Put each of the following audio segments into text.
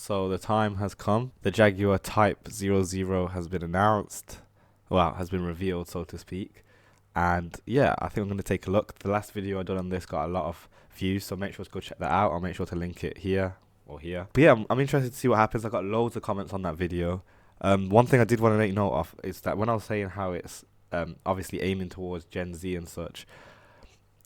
So the time has come. The Jaguar Type 00 has been announced. Well, has been revealed, so to speak. And yeah, I think I'm going to take a look. The last video I done on this got a lot of views, so make sure to go check that out. I'll make sure to link it here or here. But yeah, I'm interested to see what happens. I got loads of comments on that video. One thing I did want to make note of is that when I was saying how it's obviously aiming towards Gen Z and such,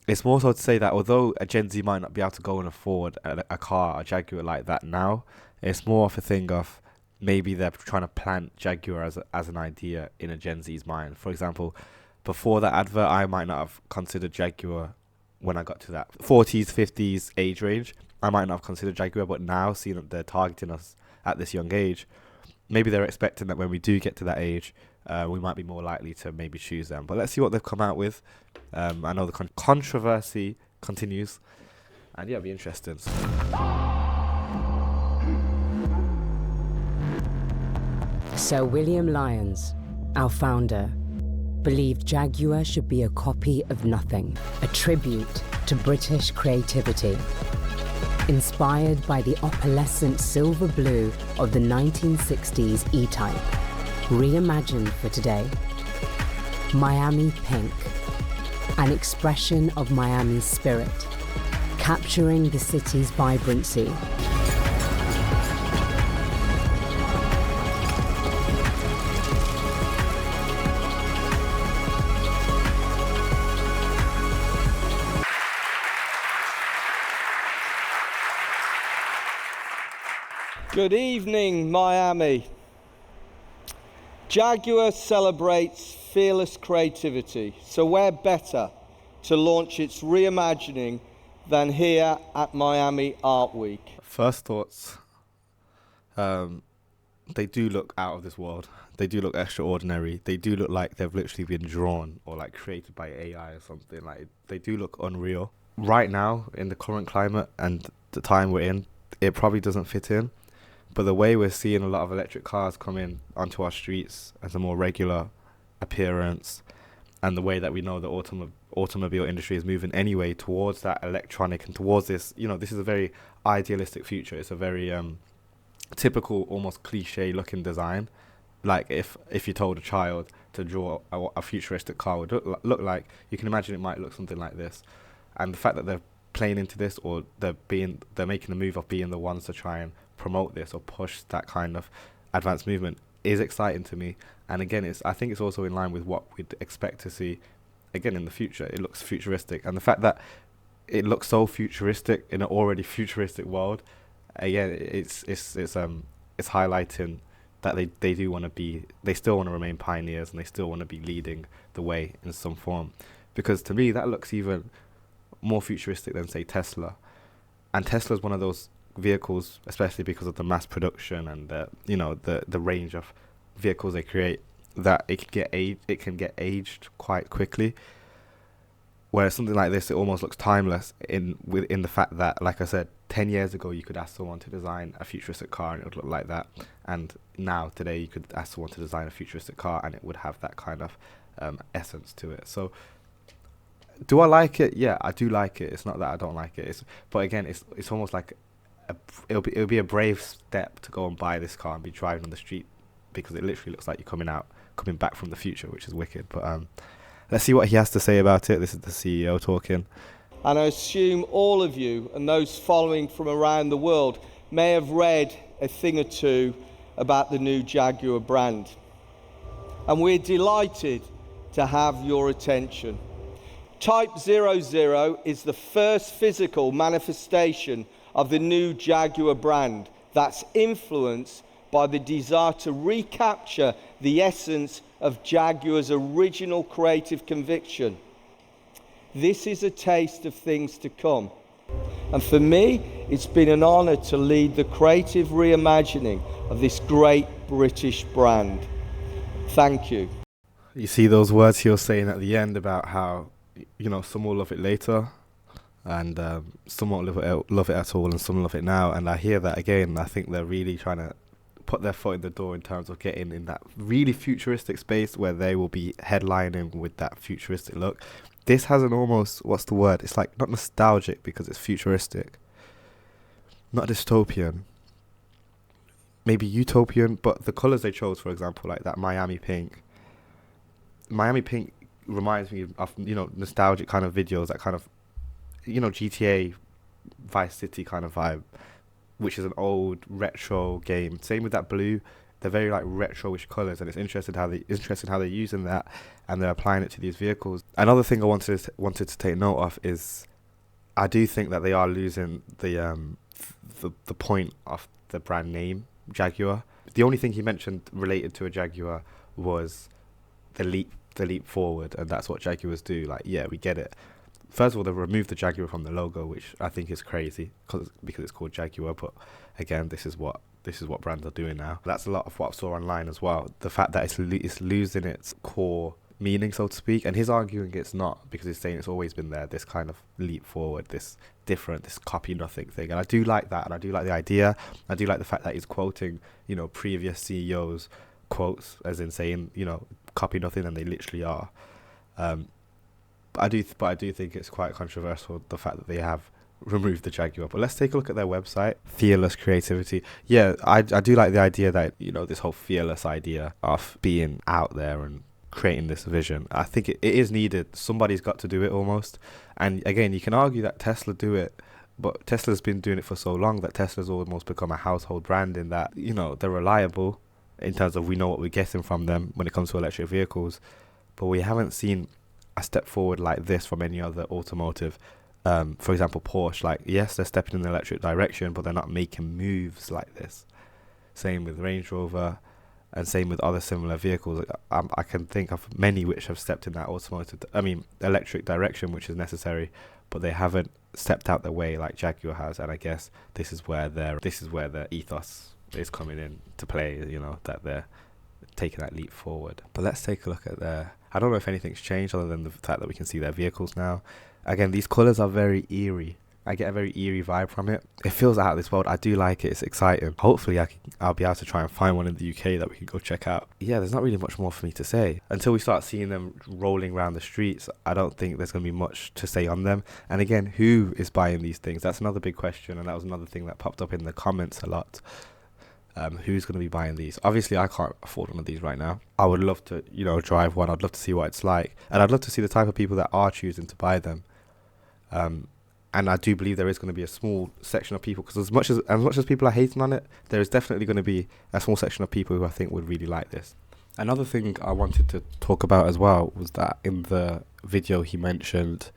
it's more so to say that although a Gen Z might not be able to go and afford a car, a Jaguar like that now, it's more of a thing of maybe they're trying to plant Jaguar as an idea in a Gen Z's mind. For example, before that advert, I might not have considered Jaguar when I got to that 40s, 50s age range. I might not have considered Jaguar, but now seeing that they're targeting us at this young age, maybe they're expecting that when we do get to that age, we might be more likely to maybe choose them. But let's see what they've come out with. I know the controversy continues, and yeah, it'll be interesting. Sir William Lyons, our founder, believed Jaguar should be a copy of nothing, a tribute to British creativity. Inspired by the opalescent silver blue of the 1960s E-Type, reimagined for today. Miami Pink, an expression of Miami's spirit, capturing the city's vibrancy. Good evening, Miami. Jaguar celebrates fearless creativity, so where better to launch its reimagining than here at Miami Art Week? First thoughts, they do look out of this world. They do look extraordinary. They do look like they've literally been drawn or like created by AI or something. Like, they do look unreal. Right now, in the current climate and the time we're in, it probably doesn't fit in. But the way we're seeing a lot of electric cars come in onto our streets as a more regular appearance, and the way that we know the automobile industry is moving anyway towards that electronic and towards this, this is a very idealistic future. It's a very typical, almost cliche looking design. Like if you told a child to draw a futuristic car would look like, you can imagine it might look something like this. And the fact that they're playing into this, or they're making the move of being the ones to try and promote this or push that kind of advanced movement is exciting to me. And again, I think it's also in line with what we'd expect to see again in the future. It looks futuristic, and the fact that it looks so futuristic in an already futuristic world, again, it's highlighting that they still want to remain pioneers, and they still want to be leading the way in some form. Because to me, that looks even more futuristic than, say, Tesla. And Tesla's one of those vehicles, especially because of the mass production and the range of vehicles they create, that it can get aged quite quickly. Whereas something like this, it almost looks timeless in the fact that, like I said, 10 years ago you could ask someone to design a futuristic car and it would look like that, and now today you could ask someone to design a futuristic car and it would have that kind of essence to it. So do I like it? Yeah, I do like it. It's not that I don't like it. But again, it's almost like it'll be a brave step to go and buy this car and be driving on the street, because it literally looks like you're coming back from the future, which is wicked. But let's see what he has to say about it. This is the CEO talking. And I assume all of you and those following from around the world may have read a thing or two about the new Jaguar brand. And we're delighted to have your attention. Type 00 is the first physical manifestation of the new Jaguar brand that's influenced by the desire to recapture the essence of Jaguar's original creative conviction. This is a taste of things to come. And for me, it's been an honor to lead the creative reimagining of this great British brand. Thank you. You see those words he was saying at the end about how, some will love it later, and some won't love it at all, and some love it now. And I hear that again. I think they're really trying to put their foot in the door in terms of getting in that really futuristic space where they will be headlining with that futuristic look. This has an almost, what's the word? It's like not nostalgic because it's futuristic, not dystopian, maybe utopian, but the colors they chose, for example, like that Miami pink. Miami pink reminds me of, nostalgic kind of videos, that kind of, GTA Vice City kind of vibe, which is an old retro game. Same with that blue. They're very like retro-ish colors, and it's interesting how they're using that and they're applying it to these vehicles. Another thing I wanted to take note of is, I do think that they are losing the point of the brand name Jaguar. The only thing he mentioned related to a Jaguar was the leap forward, and that's what Jaguars do. Like, yeah, we get it. First of all, they removed the Jaguar from the logo, which I think is crazy because it's called Jaguar. But again, this is what brands are doing now. That's a lot of what I saw online as well. The fact that it's losing its core meaning, so to speak. And he's arguing it's not, because he's saying it's always been there, this kind of leap forward, this different, this copy nothing thing. And I do like that, and I do like the idea. I do like the fact that he's quoting, previous CEOs' quotes, as in saying, copy nothing, and they literally are. But I do think it's quite controversial, the fact that they have removed the Jaguar. But let's take a look at their website. Fearless creativity. Yeah, I do like the idea that, this whole fearless idea of being out there and creating this vision. I think it is needed. Somebody's got to do it almost. And again, you can argue that Tesla do it, but Tesla's been doing it for so long that Tesla's almost become a household brand, in that, they're reliable in terms of we know what we're getting from them when it comes to electric vehicles. But we haven't seen a step forward like this from any other automotive. For example, Porsche, like, yes, they're stepping in the electric direction, but they're not making moves like this. Same with Range Rover, and same with other similar vehicles. I can think of many which have stepped in that electric direction, which is necessary, but they haven't stepped out their way like Jaguar has. And I guess this is where their ethos is coming in to play, that they're taking that leap forward. But let's take a look at I don't know if anything's changed other than the fact that we can see their vehicles now. Again, these colours are very eerie. I get a very eerie vibe from it. It feels out of this world. I do like it. It's exciting. Hopefully I'll be able to try and find one in the UK that we can go check out. Yeah, there's not really much more for me to say. Until we start seeing them rolling around the streets, I don't think there's going to be much to say on them. And again, who is buying these things? That's another big question, and that was another thing that popped up in the comments a lot. Who's going to be buying these? Obviously, I can't afford one of these right now. I would love to, drive one. I'd love to see what it's like. And I'd love to see the type of people that are choosing to buy them. And I do believe there is going to be a small section of people, because as much as people are hating on it, there is definitely going to be a small section of people who I think would really like this. Another thing I wanted to talk about as well was that in the video he mentioned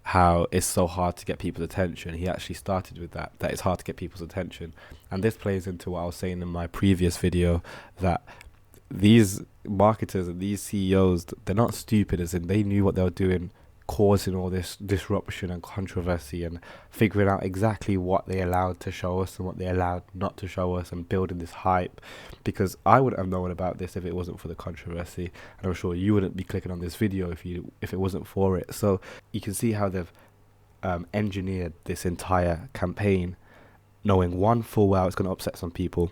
how it's so hard to get people's attention. He actually started with that it's hard to get people's attention. And this plays into what I was saying in my previous video, that these marketers and these CEOs, they're not stupid, as in they knew what they were doing, causing all this disruption and controversy, and figuring out exactly what they allowed to show us and what they allowed not to show us, and building this hype. Because I wouldn't have known about this if it wasn't for the controversy, and I'm sure you wouldn't be clicking on this video if it wasn't for it. So you can see how they've engineered this entire campaign, knowing, one, full well it's going to upset some people,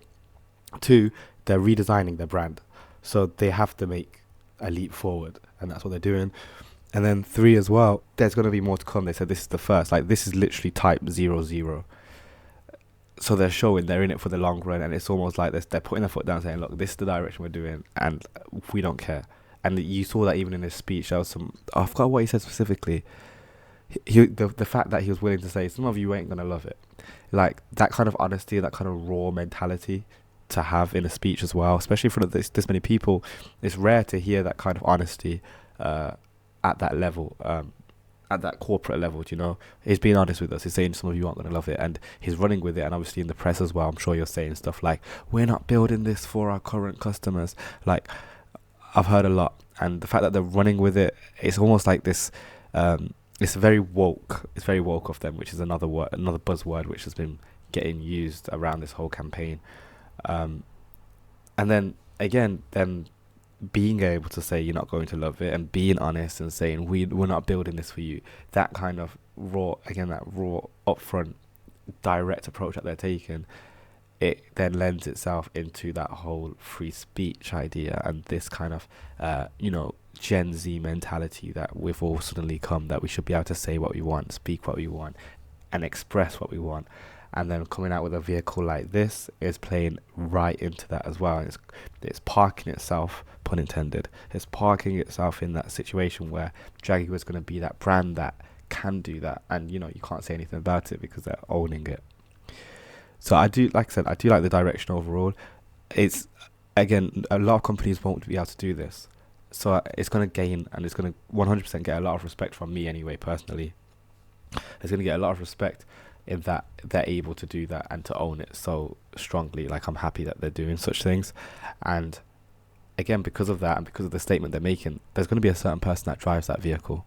two, they're redesigning their brand, so they have to make a leap forward, and that's what they're doing. And then three as well, there's going to be more to come. They said this is the first. Like, this is literally type 00. So they're showing they're in it for the long run, and it's almost like they're putting their foot down, saying, look, this is the direction we're doing, and we don't care. And you saw that even in his speech. There was I forgot what he said specifically. The fact that he was willing to say, some of you ain't going to love it. Like, that kind of honesty, that kind of raw mentality to have in a speech as well, especially for this many people. It's rare to hear that kind of honesty at that level, at that corporate level. He's being honest with us. He's saying some of you aren't going to love it, and he's running with it. And obviously in the press as well, I'm sure you're saying stuff like, we're not building this for our current customers. Like, I've heard a lot, and the fact that they're running with it, it's almost like this. It's very woke. It's very woke of them, which is another buzzword which has been getting used around this whole campaign. And then again, them being able to say you're not going to love it, and being honest and saying we're not building this for you, that kind of raw, upfront, direct approach that they're taking, it then lends itself into that whole free speech idea, and this kind of Gen Z mentality that we've all suddenly come, that we should be able to say what we want, speak what we want, and express what we want. and then coming out with a vehicle like this is playing right into that as well. It's parking itself, pun intended, it's parking itself in that situation where Jaguar is going to be that brand that can do that, and you can't say anything about it because they're owning it. So I do, like I said, I do like the direction overall. It's, again, a lot of companies won't be able to do this, so it's going to gain, and it's going to 100% get a lot of respect from me anyway, personally. It's going to get a lot of respect in that they're able to do that and to own it so strongly. Like, I'm happy that they're doing such things, and again, because of that and because of the statement they're making, there's going to be a certain person that drives that vehicle,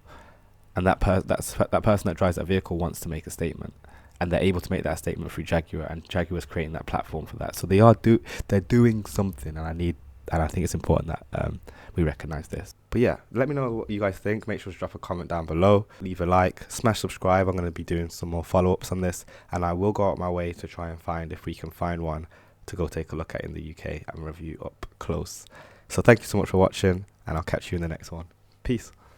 and that person that drives that vehicle wants to make a statement, and they're able to make that statement through Jaguar, and Jaguar is creating that platform for that. So they're doing something, and I think it's important that we recognize this. But yeah, let me know what you guys think. Make sure to drop a comment down below, leave a like, smash subscribe. I'm going to be doing some more follow-ups on this, and I will go out my way to try and find, if we can find one, to go take a look at in the UK and review up close. So thank you so much for watching, and I'll catch you in the next one. Peace.